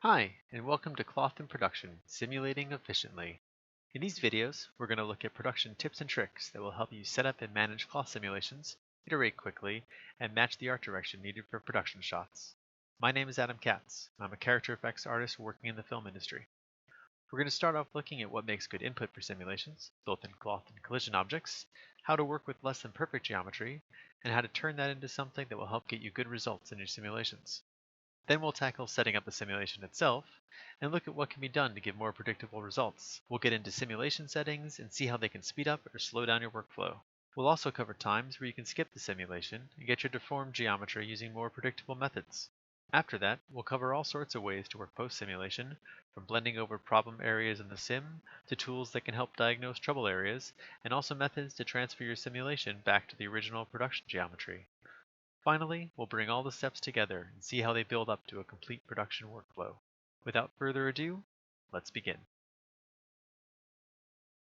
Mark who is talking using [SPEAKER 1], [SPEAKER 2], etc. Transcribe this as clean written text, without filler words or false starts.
[SPEAKER 1] Hi, and welcome to Cloth in Production, Simulating Efficiently. In these videos, we're going to look at production tips and tricks that will help you set up and manage cloth simulations, iterate quickly, and match the art direction needed for production shots. My name is Adam Katz, and I'm a character effects artist working in the film industry. We're going to start off looking at what makes good input for simulations, both in cloth and collision objects, how to work with less than perfect geometry, and how to turn that into something that will help get you good results in your simulations. Then we'll tackle setting up the simulation itself and look at what can be done to get more predictable results. We'll get into simulation settings and see how they can speed up or slow down your workflow. We'll also cover times where you can skip the simulation and get your deformed geometry using more predictable methods. After that, we'll cover all sorts of ways to work post-simulation, from blending over problem areas in the sim to tools that can help diagnose trouble areas, and also methods to transfer your simulation back to the original production geometry. Finally, we'll bring all the steps together and see how they build up to a complete production workflow. Without further ado, let's begin.